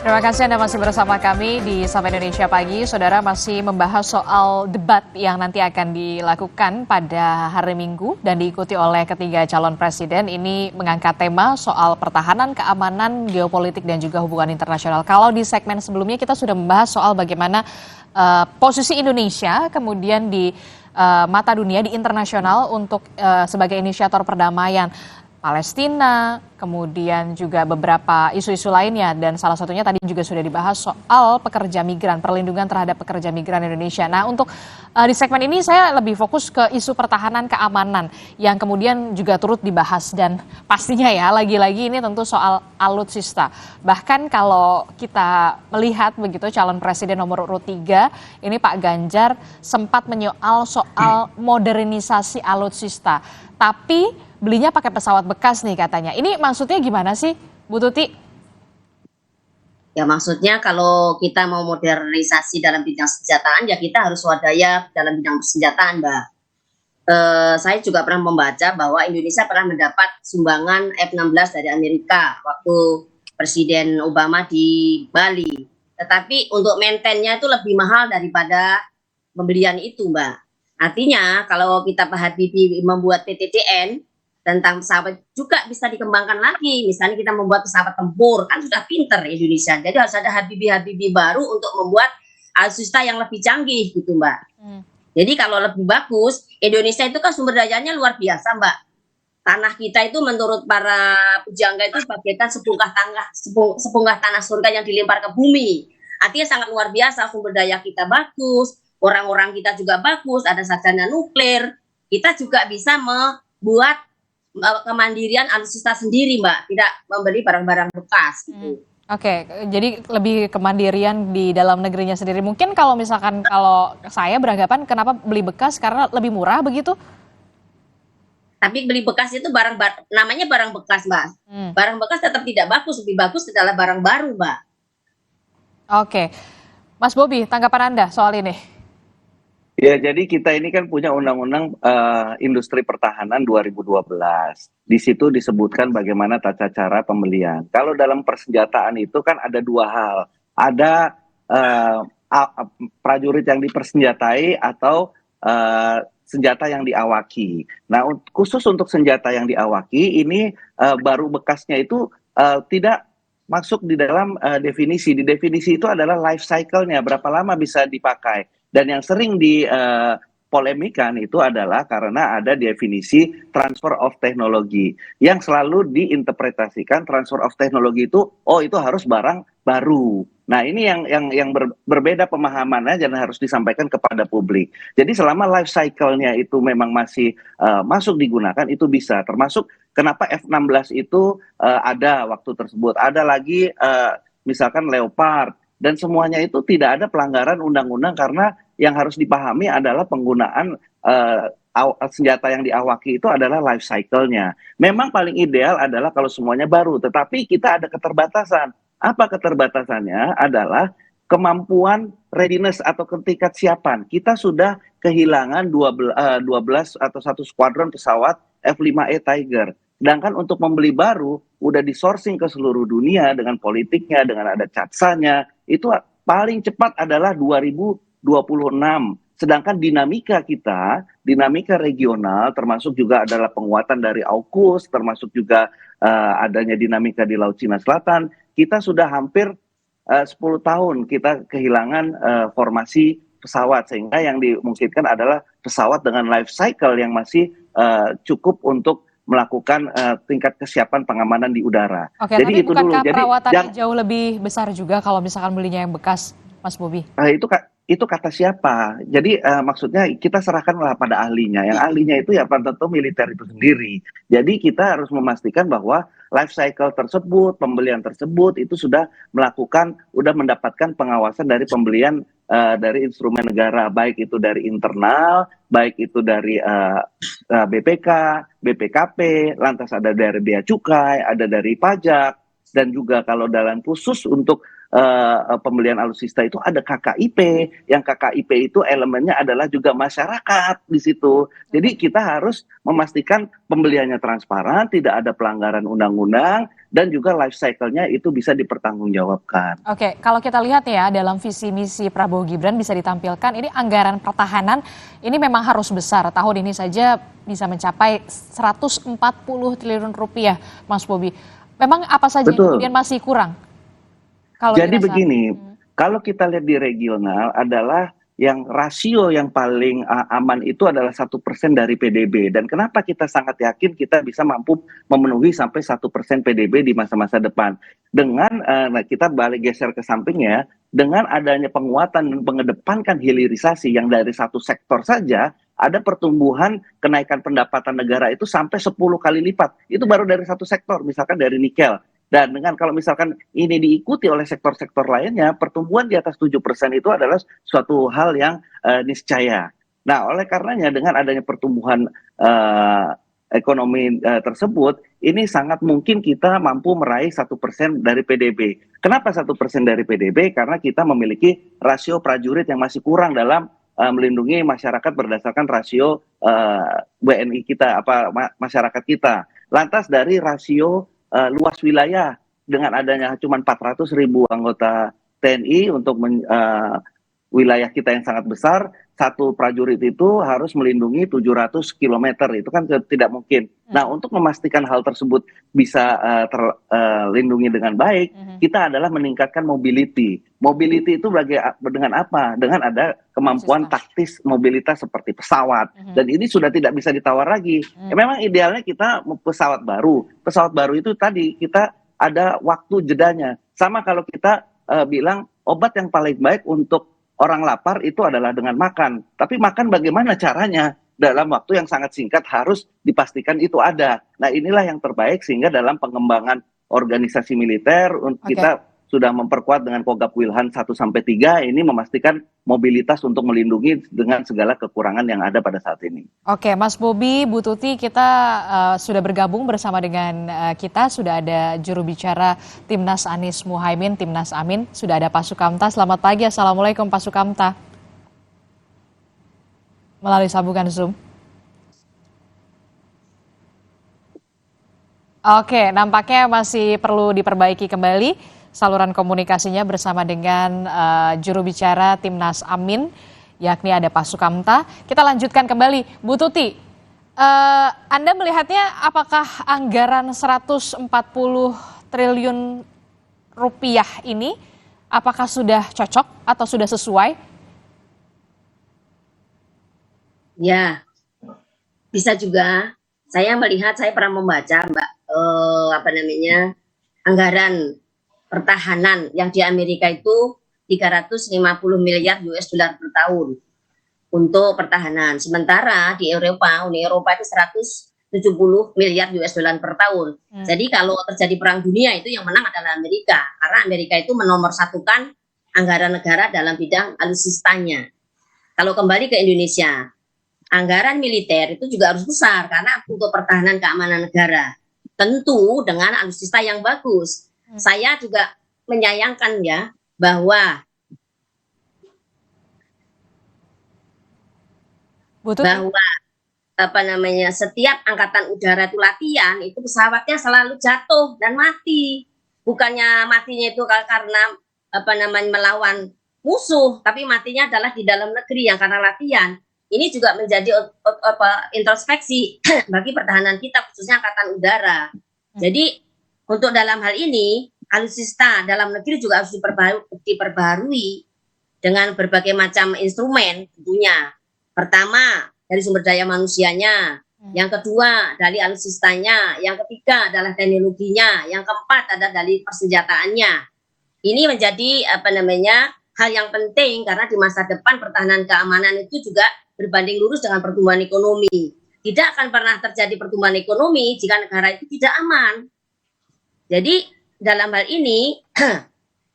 Terima kasih Anda masih bersama kami di Sapa Indonesia Pagi. Saudara masih membahas soal debat yang nanti akan dilakukan pada hari Minggu dan diikuti oleh ketiga calon presiden. Ini mengangkat tema soal pertahanan, keamanan, geopolitik dan juga hubungan internasional. Kalau di segmen sebelumnya kita sudah membahas soal bagaimana posisi Indonesia kemudian di mata dunia, di internasional untuk sebagai inisiator perdamaian Palestina, kemudian juga beberapa isu-isu lainnya, dan salah satunya tadi juga sudah dibahas soal pekerja migran, perlindungan terhadap pekerja migran Indonesia. Nah, untuk di segmen ini saya lebih fokus ke isu pertahanan keamanan yang kemudian juga turut dibahas, dan pastinya ya lagi-lagi ini tentu soal alutsista. Bahkan kalau kita melihat begitu calon presiden nomor urut 3, ini Pak Ganjar sempat menyoal soal modernisasi alutsista. Tapi belinya pakai pesawat bekas nih katanya. Ini maksudnya gimana sih, Bu Tuti? Ya maksudnya kalau kita mau modernisasi dalam bidang senjataan ya kita harus swadaya dalam bidang persenjataan, Mbak. Saya juga pernah membaca bahwa Indonesia pernah mendapat sumbangan F-16 dari Amerika waktu Presiden Obama di Bali. Tetapi untuk maintain-nya itu lebih mahal daripada pembelian itu, Mbak. Artinya kalau kita Pak Habibie membuat PTTN tentang pesawat juga bisa dikembangkan lagi. Misalnya kita membuat pesawat tempur, kan sudah pinter Indonesia. Jadi harus ada Habibie baru untuk membuat alutsista yang lebih canggih gitu, Mbak. Jadi kalau lebih bagus, Indonesia itu kan sumber dayanya luar biasa, Mbak. Tanah kita itu menurut para pujangga itu bagaikan sepungkah tanah surga yang dilempar ke bumi. Artinya sangat luar biasa, sumber daya kita bagus, orang-orang kita juga bagus, ada sarjana nuklir. Kita juga bisa membuat kemandirian alutsista sendiri, Mbak, tidak membeli barang-barang bekas gitu. Oke, jadi lebih kemandirian di dalam negerinya sendiri. Mungkin kalau misalkan kalau saya beranggapan kenapa beli bekas karena lebih murah begitu? Tapi beli bekas itu namanya barang bekas, Mbak. Barang bekas tetap tidak bagus, lebih bagus adalah barang baru, Mbak. Oke, Mas Bobi, tanggapan Anda soal ini? Ya, jadi kita ini kan punya Undang-Undang Industri Pertahanan 2012. Di situ disebutkan bagaimana tata cara pembelian. Kalau dalam persenjataan itu kan ada dua hal. Ada prajurit yang dipersenjatai atau senjata yang diawaki. Nah, khusus untuk senjata yang diawaki ini baru bekasnya itu tidak masuk di dalam definisi. Di definisi itu adalah life cycle-nya, berapa lama bisa dipakai. Dan yang sering dipolemikan itu adalah karena ada definisi transfer of technology yang selalu diinterpretasikan transfer of technology itu, oh itu harus barang baru. Nah ini yang berbeda pemahamannya dan harus disampaikan kepada publik. Jadi selama life cycle-nya itu memang masih masuk digunakan, itu bisa. Termasuk kenapa F-16 itu ada waktu tersebut. Ada lagi misalkan Leopard. Dan semuanya itu tidak ada pelanggaran undang-undang karena yang harus dipahami adalah penggunaan senjata yang diawaki itu adalah life cycle-nya. Memang paling ideal adalah kalau semuanya baru, tetapi kita ada keterbatasan. Apa keterbatasannya? Adalah kemampuan readiness atau tingkat siapan. Kita sudah kehilangan 12 atau satu skuadron pesawat F-5E Tiger. Sedangkan untuk membeli baru, udah di-sourcing ke seluruh dunia dengan politiknya, dengan ada catsanya, itu paling cepat adalah 2026. Sedangkan dinamika kita, dinamika regional, termasuk juga adalah penguatan dari AUKUS, termasuk juga adanya dinamika di Laut Cina Selatan, kita sudah hampir 10 tahun kita kehilangan formasi pesawat, sehingga yang dimungkinkan adalah pesawat dengan life cycle yang masih cukup untuk melakukan tingkat kesiapan pengamanan di udara. Oke, jadi tapi itu bukankah dulu. perawatannya jauh lebih besar juga kalau misalkan belinya yang bekas, Mas Bobi? Itu kata siapa? Jadi maksudnya kita serahkanlah pada ahlinya. Yang ahlinya itu ya tentu militer itu sendiri. Jadi kita harus memastikan bahwa life cycle tersebut, pembelian tersebut itu sudah mendapatkan pengawasan dari pembelian dari instrumen negara, baik itu dari internal, baik itu dari BPK, BPKP, lantas ada dari bea cukai, ada dari pajak, dan juga kalau dalam khusus untuk pembelian alutsista itu ada KKIP, yang KKIP itu elemennya adalah juga masyarakat di situ. Jadi kita harus memastikan pembeliannya transparan, tidak ada pelanggaran undang-undang, dan juga life cycle-nya itu bisa dipertanggungjawabkan. Oke, kalau kita lihat ya dalam visi misi Prabowo Gibran bisa ditampilkan ini anggaran pertahanan ini memang harus besar. Tahun ini saja bisa mencapai 140 triliun rupiah, Mas Bobi. Memang apa saja yang Betul. kemudian masih kurang? Kalau Jadi dirasa? begini, kalau kita lihat di regional adalah yang rasio yang paling aman itu adalah 1% dari PDB. Dan kenapa kita sangat yakin kita bisa mampu memenuhi sampai 1% PDB di masa-masa depan. Dengan nah kita balik geser ke sampingnya, dengan adanya penguatan dan pengedepankan hilirisasi yang dari satu sektor saja, ada pertumbuhan kenaikan pendapatan negara itu sampai 10 kali lipat. Itu baru dari satu sektor, misalkan dari nikel. Dan dengan kalau misalkan ini diikuti oleh sektor-sektor lainnya, pertumbuhan di atas 7% itu adalah suatu hal yang niscaya. Nah, oleh karenanya dengan adanya pertumbuhan ekonomi tersebut, ini sangat mungkin kita mampu meraih 1% dari PDB. Kenapa 1% dari PDB? Karena kita memiliki rasio prajurit yang masih kurang dalam melindungi masyarakat berdasarkan rasio WNI kita, masyarakat kita. Lantas dari rasio luas wilayah dengan adanya cuma 400.000 anggota TNI untuk wilayah kita yang sangat besar, satu prajurit itu harus melindungi 700 km, itu kan tidak mungkin. Nah, untuk memastikan hal tersebut bisa terlindungi dengan baik, kita adalah meningkatkan mobility. Mobility itu dengan apa? Dengan ada kemampuan taktis mobilitas seperti pesawat. Dan ini sudah tidak bisa ditawar lagi. Memang idealnya kita pesawat baru. Pesawat baru itu tadi kita ada waktu jedanya. Sama kalau kita bilang obat yang paling baik untuk orang lapar itu adalah dengan makan. Tapi makan bagaimana caranya? Dalam waktu yang sangat singkat harus dipastikan itu ada. Nah, inilah yang terbaik sehingga dalam pengembangan organisasi militer kita sudah memperkuat dengan Kogab Wilhan 1-3 ini memastikan mobilitas untuk melindungi dengan segala kekurangan yang ada pada saat ini. Oke, Mas Bobi, Bu Tuti, kita sudah bergabung bersama dengan kita, sudah ada juru bicara Timnas Anies Muhaimin, Timnas Amin, sudah ada Pak Sukamta. Selamat pagi, Assalamualaikum Pak Sukamta. Melalui sambungan Zoom. Oke, nampaknya masih perlu diperbaiki kembali saluran komunikasinya bersama dengan juru bicara Timnas Amin, yakni ada Pak Sukamta. Kita lanjutkan kembali. Bu Tuti, Anda melihatnya apakah anggaran 140 triliun rupiah ini apakah sudah cocok atau sudah sesuai? Ya, bisa juga. Saya melihat, saya pernah membaca, Mbak, anggaran pertahanan yang di Amerika itu 350 miliar US dollar per tahun untuk pertahanan. Sementara di Eropa, Uni Eropa itu 170 miliar US dollar per tahun. Jadi kalau terjadi perang dunia itu yang menang adalah Amerika, karena Amerika itu menomorsatukan anggaran negara dalam bidang alutsistanya. Kalau kembali ke Indonesia, anggaran militer itu juga harus besar karena untuk pertahanan keamanan negara. Tentu dengan alutsista yang bagus. Saya juga menyayangkan ya bahwa setiap angkatan udara itu latihan itu pesawatnya selalu jatuh dan mati. Bukannya matinya itu karena melawan musuh, tapi matinya adalah di dalam negeri yang karena latihan. Ini juga menjadi introspeksi bagi pertahanan kita, khususnya angkatan udara. Jadi untuk dalam hal ini alutsista dalam negeri juga harus diperbarui dengan berbagai macam instrumen tentunya. Pertama dari sumber daya manusianya, yang kedua dari alutsistanya, yang ketiga adalah teknologinya, yang keempat adalah dari persenjataannya. Ini menjadi hal yang penting karena di masa depan pertahanan keamanan itu juga berbanding lurus dengan pertumbuhan ekonomi. Tidak akan pernah terjadi pertumbuhan ekonomi jika negara itu tidak aman. Jadi dalam hal ini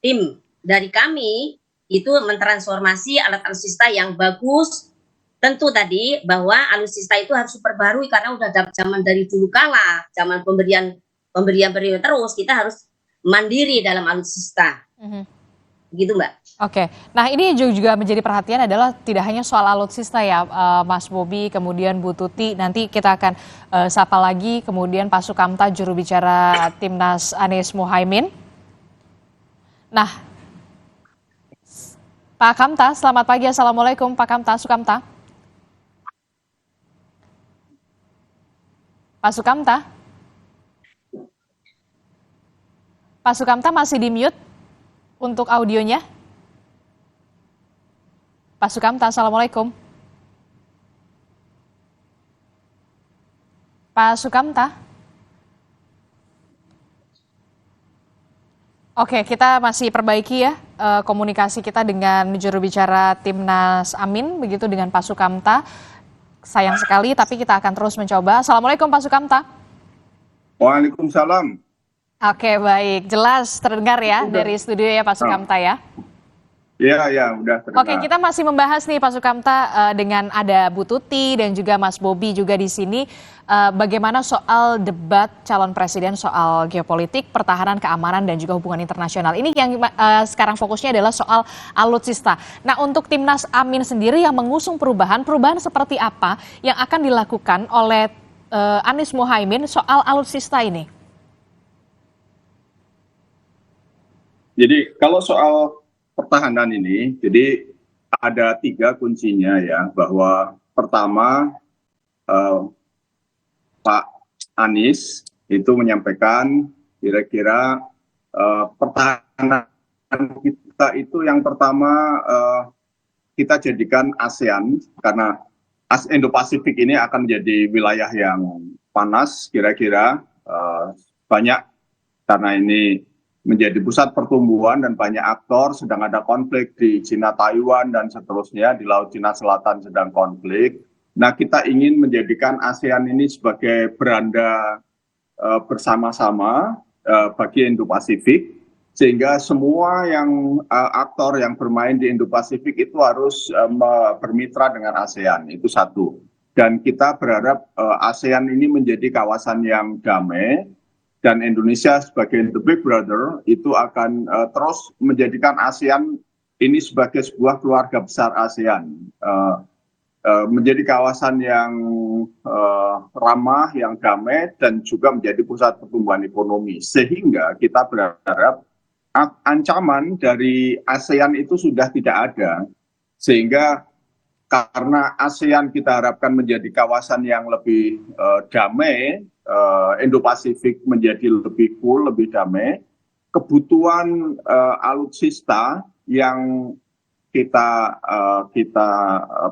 tim dari kami itu mentransformasi alat alutsista yang bagus. Tentu tadi bahwa alutsista itu harus diperbarui karena udah zaman dari dulu kala, zaman pemberian terus kita harus mandiri dalam alutsista. Begitu Mbak. Oke, nah ini juga menjadi perhatian adalah tidak hanya soal alutsista ya, Mas Bobi, kemudian Bu Tuti, nanti kita akan sapa lagi, kemudian Pak Sukamta, juru bicara Timnas Anies Muhaimin. Nah, Pak Kamta, selamat pagi, Assalamualaikum Pak Kamta, Sukamta. Pak Sukamta? Pak Sukamta masih di mute untuk audionya. Pak Sukamta, Assalamualaikum. Pak Sukamta. Oke, kita masih perbaiki ya komunikasi kita dengan juru bicara Timnas Amin, begitu dengan Pak Sukamta. Sayang sekali, tapi kita akan terus mencoba. Assalamualaikum Pak Sukamta. Waalaikumsalam. Oke, baik. Jelas terdengar ya dari studio ya Pak Sukamta ya. Iya, udah terdengar. Oke, kita masih membahas nih Pak Sukamta dengan ada Bu Tuti dan juga Mas Bobi juga di sini. Bagaimana soal debat calon presiden soal geopolitik, pertahanan, keamanan, dan juga hubungan internasional. Ini yang sekarang fokusnya adalah soal alutsista. Nah, untuk Timnas Amin sendiri yang mengusung perubahan seperti apa yang akan dilakukan oleh Anies Muhaimin soal alutsista ini? Jadi kalau soal pertahanan ini, jadi ada 3 kuncinya ya, bahwa pertama Pak Anies itu menyampaikan kira-kira pertahanan kita itu yang pertama kita jadikan ASEAN, karena Indo-Pasifik ini akan menjadi wilayah yang panas kira-kira banyak, karena ini menjadi pusat pertumbuhan dan banyak aktor, sedang ada konflik di Cina Taiwan dan seterusnya, di Laut Cina Selatan sedang konflik. Nah, kita ingin menjadikan ASEAN ini sebagai beranda bersama-sama bagi Indo-Pasifik, sehingga semua yang aktor yang bermain di Indo-Pasifik itu harus bermitra dengan ASEAN, itu satu. Dan kita berharap ASEAN ini menjadi kawasan yang damai, dan Indonesia sebagai the big brother itu akan terus menjadikan ASEAN ini sebagai sebuah keluarga besar ASEAN, menjadi kawasan yang ramah, yang damai, dan juga menjadi pusat pertumbuhan ekonomi. Sehingga kita berharap ancaman dari ASEAN itu sudah tidak ada, sehingga karena ASEAN kita harapkan menjadi kawasan yang lebih damai, Indo-Pasifik menjadi lebih cool, lebih damai, kebutuhan alutsista yang kita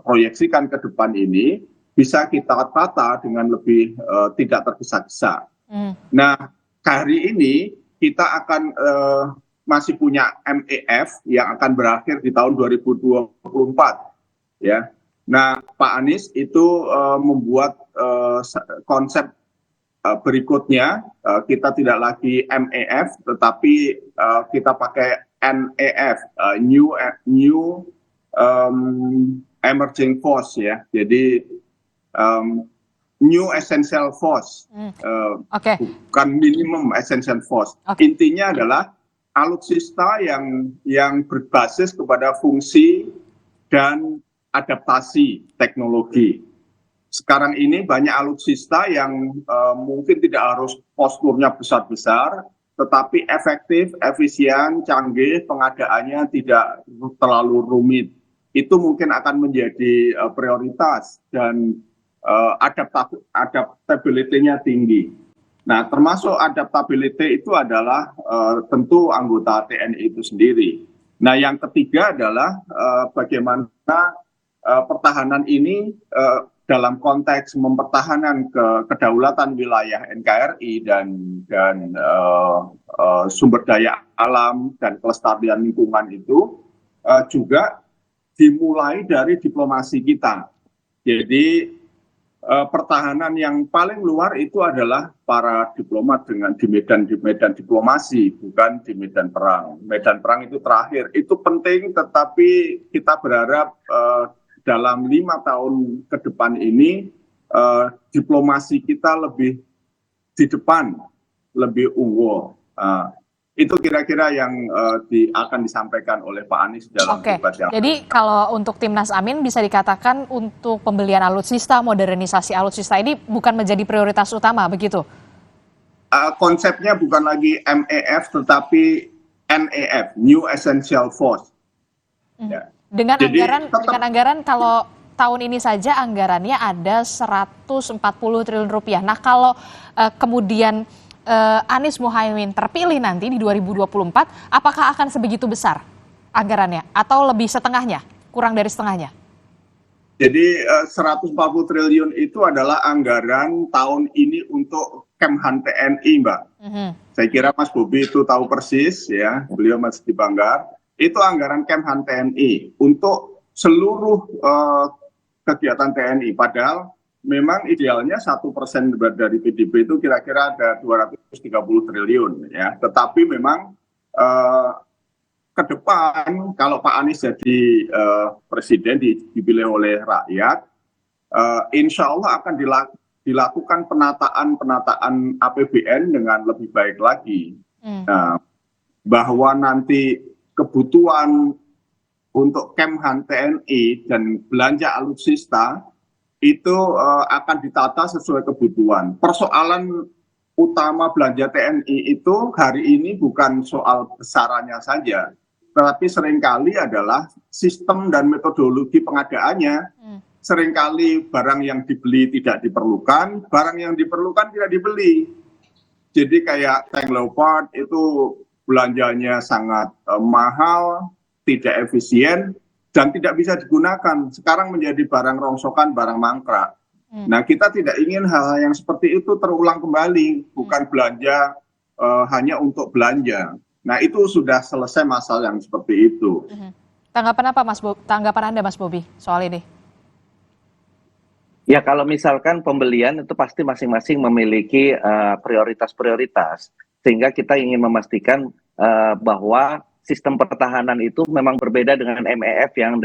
proyeksikan ke depan ini bisa kita tata dengan lebih tidak tergesa-gesa. Nah, hari ini kita akan masih punya MEF yang akan berakhir di tahun 2024. Ya, nah Pak Anies itu membuat konsep berikutnya, kita tidak lagi MEF, tetapi kita pakai NEF, New Emerging Force ya. Jadi New Essential Force, bukan Minimum Essential Force. Intinya adalah alutsista yang berbasis kepada fungsi dan adaptasi teknologi. Sekarang ini banyak alutsista yang mungkin tidak harus posturnya besar-besar, tetapi efektif, efisien, canggih, pengadaannya tidak terlalu rumit. Itu mungkin akan menjadi prioritas dan adaptability-nya tinggi. Nah, termasuk adaptability itu adalah tentu anggota TNI itu sendiri. Nah, yang ketiga adalah bagaimana pertahanan ini dalam konteks mempertahankan kedaulatan wilayah NKRI dan sumber daya alam dan kelestarian lingkungan itu juga dimulai dari diplomasi kita. Jadi pertahanan yang paling luar itu adalah para diplomat di medan diplomasi, bukan di medan perang. Medan perang itu terakhir, itu penting, tetapi kita berharap dalam 5 tahun ke depan ini diplomasi kita lebih di depan, lebih unggul. Itu kira-kira yang akan disampaikan oleh Pak Anies dalam Oke, debat yang jadi kalau untuk Timnas Amin bisa dikatakan untuk pembelian alutsista, modernisasi alutsista ini bukan menjadi prioritas utama, begitu? konsepnya bukan lagi MEF tetapi NEF, New Essential Force. Ya. Dengan Jadi anggaran kalau tahun ini saja anggarannya ada 140 triliun rupiah. Nah kalau kemudian Anies Muhaimin terpilih nanti di 2024, apakah akan sebegitu besar anggarannya? Atau lebih setengahnya, kurang dari setengahnya? Jadi 140 triliun itu adalah anggaran tahun ini untuk Kemhan TNI, Mbak. Saya kira Mas Bobi itu tahu persis, ya. Beliau masih di Banggar. Itu anggaran Kemhan TNI untuk seluruh kegiatan TNI. Padahal memang idealnya 1% dari PDB itu kira-kira ada 230 triliun, ya. Tetapi memang ke depan kalau Pak Anies jadi presiden dipilih oleh rakyat, insya Allah akan dilakukan penataan APBN dengan lebih baik lagi. Nah, bahwa nanti kebutuhan untuk Kemhan TNI dan belanja alutsista itu akan ditata sesuai kebutuhan. Persoalan utama belanja TNI itu hari ini bukan soal besarannya saja, tetapi seringkali adalah sistem dan metodologi pengadaannya. Seringkali barang yang dibeli tidak diperlukan, barang yang diperlukan tidak dibeli. Jadi kayak tank Leopard itu belanjanya sangat mahal, tidak efisien, dan tidak bisa digunakan. Sekarang menjadi barang rongsokan, barang mangkrak. Nah, kita tidak ingin hal-hal yang seperti itu terulang kembali, bukan belanja hanya untuk belanja. Nah, itu sudah selesai masalah yang seperti itu. Tanggapan apa tanggapan Anda Mas Bobi soal ini? Ya, kalau misalkan pembelian itu pasti masing-masing memiliki prioritas-prioritas, sehingga kita ingin memastikan bahwa sistem pertahanan itu memang berbeda dengan MEF yang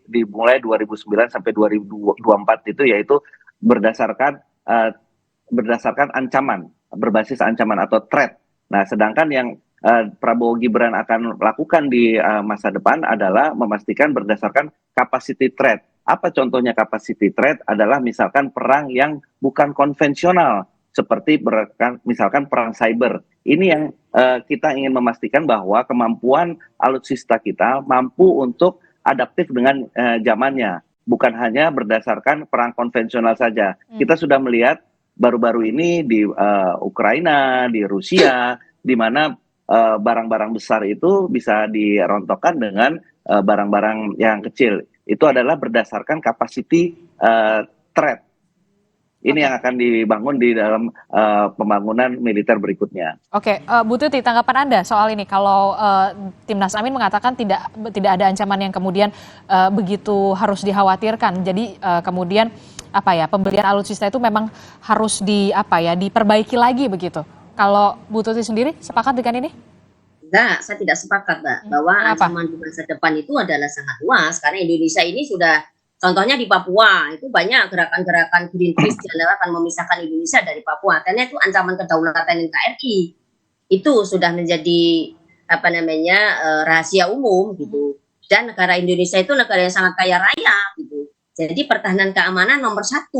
dimulai 2009 sampai 2024 itu, yaitu berdasarkan ancaman, berbasis ancaman atau threat. Nah, sedangkan yang Prabowo Gibran akan lakukan di masa depan adalah memastikan berdasarkan capacity threat. Apa contohnya capacity threat? Adalah misalkan perang yang bukan konvensional, seperti misalkan perang cyber. Ini yang kita ingin memastikan bahwa kemampuan alutsista kita mampu untuk adaptif dengan zamannya, bukan hanya berdasarkan perang konvensional saja. Kita sudah melihat baru-baru ini di Ukraina, di Rusia, di mana barang-barang besar itu bisa dirontokkan dengan barang-barang yang kecil. Itu adalah berdasarkan capacity threat. Ini yang akan dibangun di dalam pembangunan militer berikutnya. Oke, Bu Tuti, tanggapan Anda soal ini. Kalau Timnas Amin mengatakan tidak ada ancaman yang kemudian begitu harus dikhawatirkan. Jadi kemudian pembelian alutsista itu memang harus diperbaiki lagi begitu. Kalau Bu Tuti sendiri sepakat dengan ini? Enggak, saya tidak sepakat, Mbak, bahwa ancaman di masa depan itu adalah sangat luas, karena Indonesia ini sudah, contohnya di Papua, itu banyak gerakan-gerakan Greenpeace yang akan memisahkan Indonesia dari Papua, karena itu ancaman kedaulatan NKRI, itu sudah menjadi rahasia umum gitu. Dan negara Indonesia itu negara yang sangat kaya raya gitu. Jadi pertahanan keamanan nomor 1.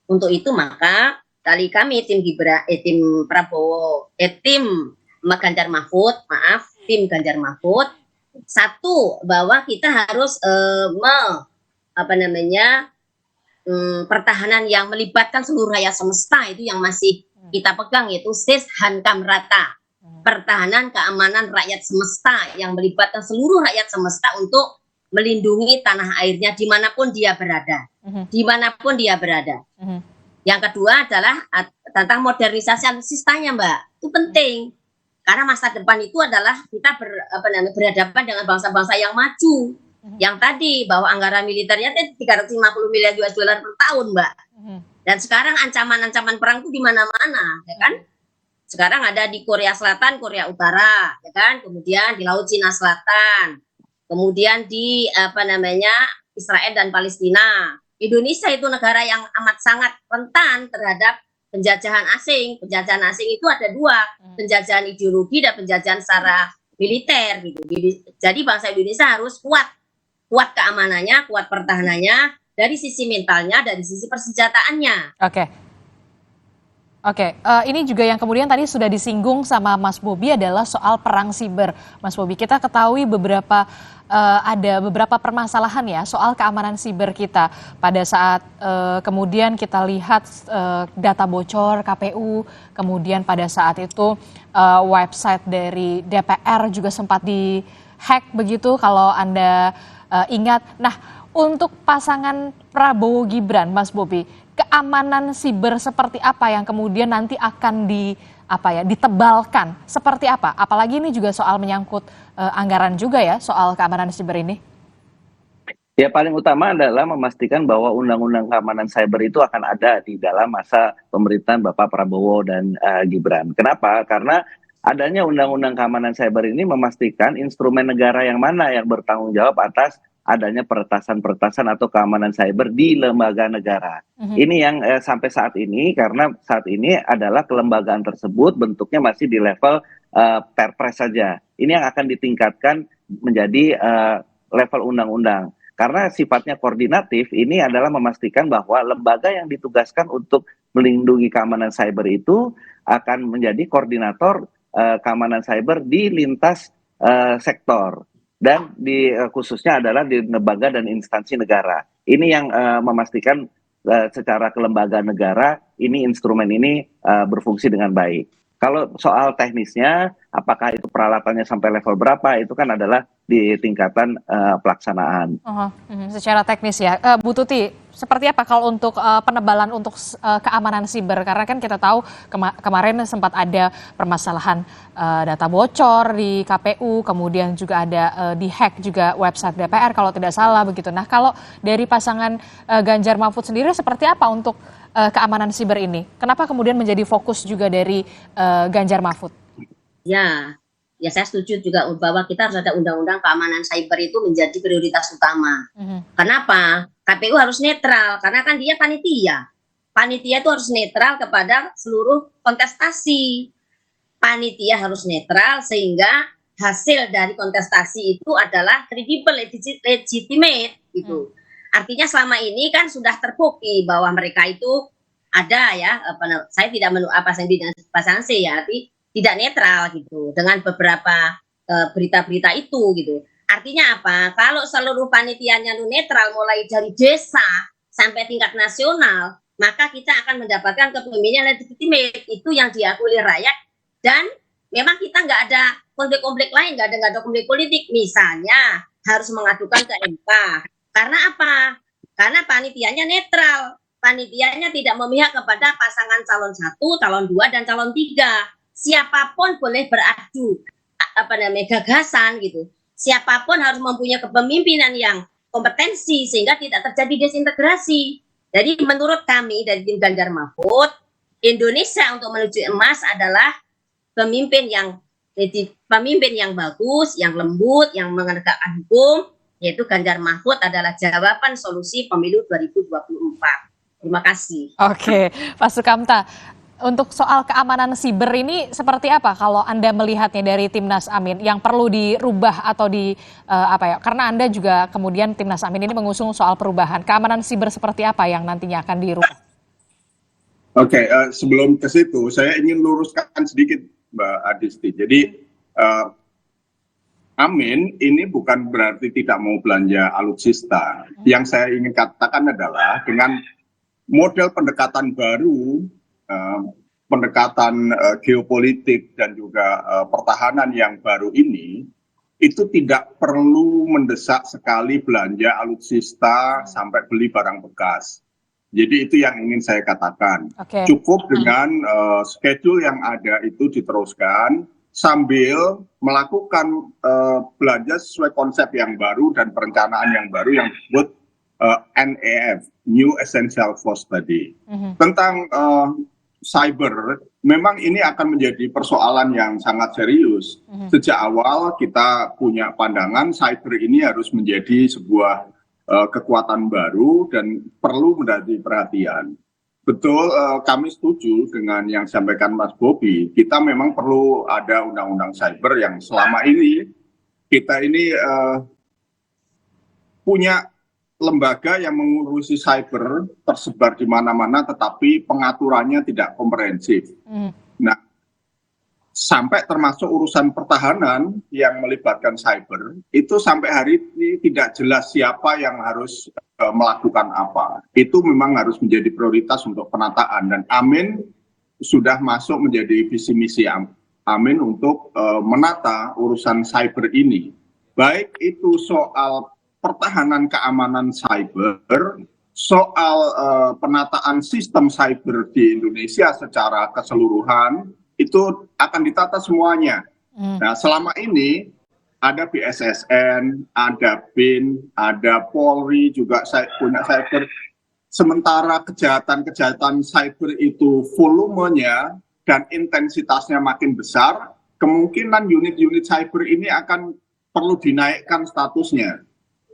Untuk itu maka kali kami tim Ganjar Mahfud, tim Ganjar Mahfud, satu, bahwa kita harus pertahanan yang melibatkan seluruh rakyat semesta, itu yang masih kita pegang, yaitu SIS Hankam Rata, pertahanan keamanan rakyat semesta yang melibatkan seluruh rakyat semesta untuk melindungi tanah airnya dimanapun dia berada, Yang kedua adalah tentang modernisasi alutsistanya, Mbak, itu penting. Karena masa depan itu adalah kita berhadapan dengan bangsa-bangsa yang maju. Yang tadi bahwa anggaran militernya 350 miliar US dollar per tahun, Mbak. Dan sekarang ancaman-ancaman perang itu di mana-mana, ya kan? Sekarang ada di Korea Selatan, Korea Utara, ya kan? Kemudian di Laut Cina Selatan. Kemudian di Israel dan Palestina. Indonesia itu negara yang amat sangat rentan terhadap penjajahan asing. Penjajahan asing itu ada dua, penjajahan ideologi dan penjajahan secara militer gitu. Jadi bangsa Indonesia harus kuat keamanannya, kuat pertahanannya dari sisi mentalnya, dari sisi persenjataannya. Oke, ini juga yang kemudian tadi sudah disinggung sama Mas Bobi adalah soal perang siber. Mas Bobi, kita ketahui ada beberapa permasalahan ya soal keamanan siber kita pada saat kemudian kita lihat data bocor KPU, kemudian pada saat itu website dari DPR juga sempat dihack begitu kalau Anda ingat. Nah, untuk pasangan Prabowo Gibran, Mas Bobi, keamanan siber seperti apa yang kemudian nanti akan ditebalkan? Seperti apa? Apalagi ini juga soal menyangkut anggaran juga ya, soal keamanan siber ini. Ya, paling utama adalah memastikan bahwa undang-undang keamanan cyber itu akan ada di dalam masa pemerintahan Bapak Prabowo dan Gibran. Kenapa? Karena adanya undang-undang keamanan cyber ini memastikan instrumen negara yang mana yang bertanggung jawab atas adanya peretasan atau keamanan cyber di lembaga negara. Ini yang sampai saat ini, karena saat ini adalah kelembagaan tersebut bentuknya masih di level perpres saja. Ini yang akan ditingkatkan menjadi level undang-undang. Karena sifatnya koordinatif, ini adalah memastikan bahwa lembaga yang ditugaskan untuk melindungi keamanan cyber itu akan menjadi koordinator keamanan cyber di lintas sektor. Dan khususnya adalah di lembaga dan instansi negara. Ini yang memastikan secara kelembagaan negara ini instrumen ini berfungsi dengan baik. Kalau soal teknisnya, apakah itu peralatannya sampai level berapa, itu kan adalah di tingkatan pelaksanaan. Secara teknis ya, Bu Tuti, seperti apa kalau untuk penebalan untuk keamanan siber? Karena kan kita tahu kemarin sempat ada permasalahan data bocor di KPU, kemudian juga ada di-hack juga website DPR kalau tidak salah begitu. Nah, kalau dari pasangan Ganjar Mahfud sendiri seperti apa untuk keamanan siber ini? Kenapa kemudian menjadi fokus juga dari Ganjar Mahfud? Ya saya setuju juga bahwa kita harus ada undang-undang keamanan cyber itu menjadi prioritas utama. Kenapa? KPU harus netral, karena kan dia panitia. Panitia itu harus netral kepada seluruh kontestasi. Panitia harus netral sehingga hasil dari kontestasi itu adalah kredibel, legitimate gitu. Artinya selama ini kan sudah terbukti bahwa mereka itu ada ya, saya tidak pasangan C ya, tapi tidak netral gitu dengan beberapa berita-berita itu gitu. Artinya apa? Kalau seluruh panitianya netral mulai dari desa sampai tingkat nasional, maka kita akan mendapatkan kepemimpinan legitimate itu yang diakui rakyat, dan memang kita nggak ada konflik-konflik lain, nggak ada konflik politik. Misalnya harus mengadukan ke MK. Karena apa? Karena panitianya netral. Panitianya tidak memihak kepada pasangan calon 1, calon 2, dan calon 3. Siapapun boleh beradu gagasan gitu. Siapapun harus mempunyai kepemimpinan yang kompetensi sehingga tidak terjadi desintegrasi. Jadi menurut kami dari tim Ganjar Mahfud, Indonesia untuk menuju emas adalah pemimpin yang bagus, yang lembut, yang menegakkan hukum, yaitu Ganjar Mahfud adalah jawaban solusi pemilu 2024. Terima kasih. Oke, Pak Sukamta. Untuk soal keamanan siber ini seperti apa kalau Anda melihatnya dari Timnas Amin yang perlu dirubah atau karena Anda juga kemudian Timnas Amin ini mengusung soal perubahan. Keamanan siber seperti apa yang nantinya akan dirubah? Oke, sebelum ke situ saya ingin luruskan sedikit Mbak Adisti. Jadi Amin ini bukan berarti tidak mau belanja alutsista. Yang saya ingin katakan adalah dengan model pendekatan baru, pendekatan geopolitik dan juga pertahanan yang baru ini, itu tidak perlu mendesak sekali belanja alutsista sampai beli barang bekas. Jadi itu yang ingin saya katakan. Cukup dengan schedule yang ada itu diteruskan sambil melakukan belanja sesuai konsep yang baru dan perencanaan yang baru yang disebut NEF, New Essential Force tadi. Tentang cyber, memang ini akan menjadi persoalan yang sangat serius. Sejak awal kita punya pandangan cyber ini harus menjadi sebuah kekuatan baru dan perlu menjadi perhatian. Betul, kami setuju dengan yang disampaikan Mas Bobi. Kita memang perlu ada undang-undang cyber yang selama ini kita ini punya lembaga yang mengurusi cyber tersebar di mana-mana, tetapi pengaturannya tidak komprehensif. Nah, sampai termasuk urusan pertahanan yang melibatkan cyber, itu sampai hari ini tidak jelas siapa yang harus melakukan apa. Itu memang harus menjadi prioritas untuk penataan, dan Amin sudah masuk menjadi visi misi Amin untuk menata urusan cyber ini. Baik itu soal pertahanan keamanan cyber, soal penataan sistem cyber di Indonesia secara keseluruhan, itu akan ditata semuanya. Nah, selama ini ada BSSN, ada BIN, ada Polri juga punya cyber. Sementara kejahatan-kejahatan cyber itu volumenya dan intensitasnya makin besar, kemungkinan unit-unit cyber ini akan perlu dinaikkan statusnya.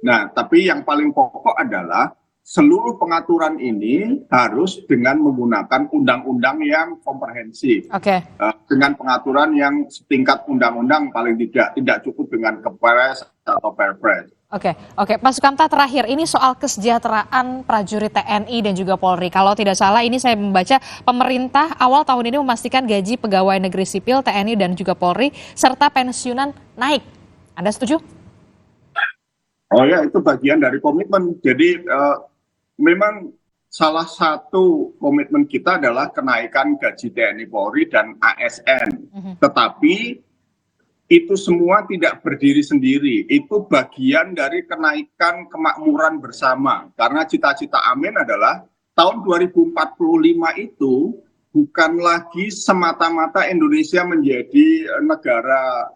Nah, tapi yang paling pokok adalah seluruh pengaturan ini harus dengan menggunakan undang-undang yang komprehensif. Dengan pengaturan yang setingkat undang-undang, paling tidak cukup dengan Kepres atau Perpres. Oke, Pak Sukamta, terakhir ini soal kesejahteraan prajurit TNI dan juga Polri. Kalau tidak salah, ini saya membaca pemerintah awal tahun ini memastikan gaji pegawai negeri sipil TNI dan juga Polri serta pensiunan naik. Anda setuju? Oh ya, itu bagian dari komitmen. Jadi memang salah satu komitmen kita adalah kenaikan gaji TNI Polri dan ASN. Tetapi itu semua tidak berdiri sendiri. Itu bagian dari kenaikan kemakmuran bersama. Karena cita-cita Amin adalah tahun 2045 itu bukan lagi semata-mata Indonesia menjadi negara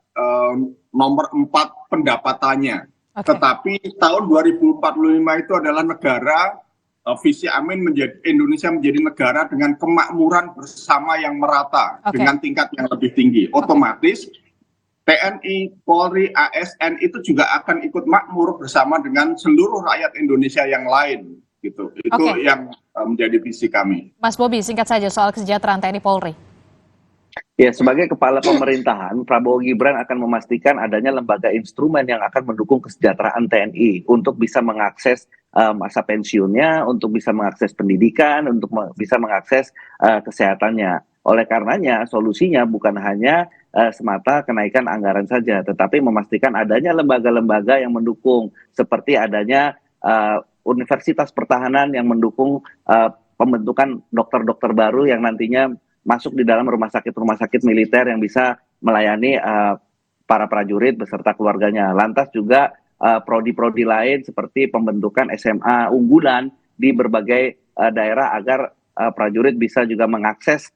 nomor 4 pendapatannya. Tetapi tahun 2045 itu adalah negara, visi Amin Indonesia menjadi negara dengan kemakmuran bersama yang merata, dengan tingkat yang lebih tinggi. Otomatis TNI, Polri, ASN itu juga akan ikut makmur bersama dengan seluruh rakyat Indonesia yang lain. Gitu. Itu yang menjadi visi kami. Mas Bobi, singkat saja soal kesejahteraan TNI Polri. Ya, sebagai kepala pemerintahan, Prabowo Gibran akan memastikan adanya lembaga instrumen yang akan mendukung kesejahteraan TNI untuk bisa mengakses masa pensiunnya, untuk bisa mengakses pendidikan, untuk bisa mengakses kesehatannya. Oleh karenanya, solusinya bukan hanya semata kenaikan anggaran saja, tetapi memastikan adanya lembaga-lembaga yang mendukung, seperti adanya Universitas Pertahanan yang mendukung pembentukan dokter-dokter baru yang nantinya masuk di dalam rumah sakit militer yang bisa melayani para prajurit beserta keluarganya. Lantas juga prodi-prodi lain seperti pembentukan SMA unggulan di berbagai daerah agar prajurit bisa juga mengakses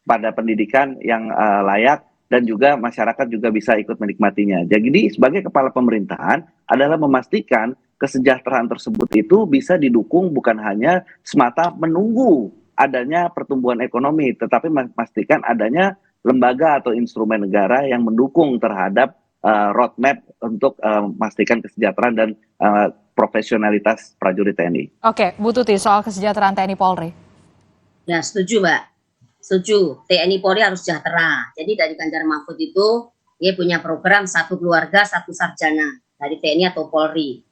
pada pendidikan yang layak dan juga masyarakat juga bisa ikut menikmatinya. Jadi sebagai kepala pemerintahan adalah memastikan kesejahteraan tersebut itu bisa didukung bukan hanya semata menunggu adanya pertumbuhan ekonomi, tetapi memastikan adanya lembaga atau instrumen negara yang mendukung terhadap roadmap untuk memastikan kesejahteraan dan profesionalitas prajurit TNI. Oke, Bu Tuti, soal kesejahteraan TNI Polri. Ya, setuju Mbak. Setuju, TNI Polri harus sejahtera. Jadi dari Ganjar Mahfud itu, dia punya program satu keluarga, satu sarjana dari TNI atau Polri.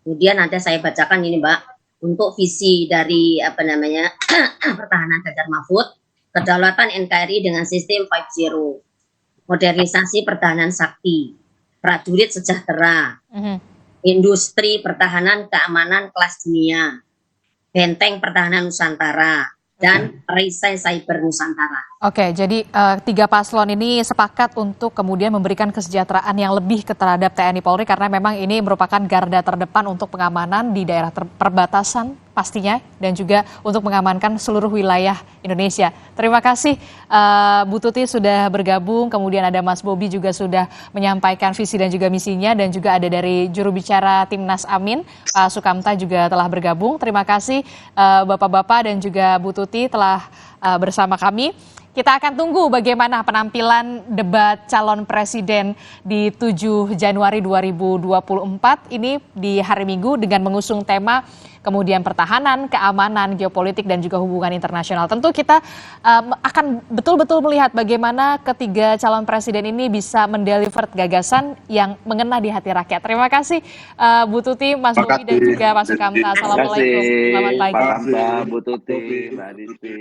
Kemudian nanti saya bacakan ini Mbak, untuk visi dari pertahanan Ganjar Mahfud, kedaulatan NKRI dengan sistem 5.0, modernisasi pertahanan sakti, prajurit sejahtera, industri pertahanan keamanan kelas dunia, benteng pertahanan Nusantara, dan perisai cyber Nusantara. Oke, jadi tiga paslon ini sepakat untuk kemudian memberikan kesejahteraan yang lebih terhadap TNI Polri karena memang ini merupakan garda terdepan untuk pengamanan di daerah perbatasan pastinya dan juga untuk mengamankan seluruh wilayah Indonesia. Terima kasih Bu Tuti sudah bergabung, kemudian ada Mas Bobi juga sudah menyampaikan visi dan juga misinya dan juga ada dari juru bicara Timnas Amin, Pak Sukamta juga telah bergabung. Terima kasih Bapak-bapak dan juga Bu Tuti telah bersama kami. Kita akan tunggu bagaimana penampilan debat calon presiden di 7 Januari 2024 ini di hari Minggu dengan mengusung tema kemudian pertahanan, keamanan, geopolitik, dan juga hubungan internasional. Tentu kita akan betul-betul melihat bagaimana ketiga calon presiden ini bisa mendeliver gagasan yang mengena di hati rakyat. Terima kasih Bu Tuti, Mas Bobi, dan juga Pak Sukamta. Assalamualaikum. Selamat pagi. Pak Hamba, Bu Tuti, Mbak Adisti.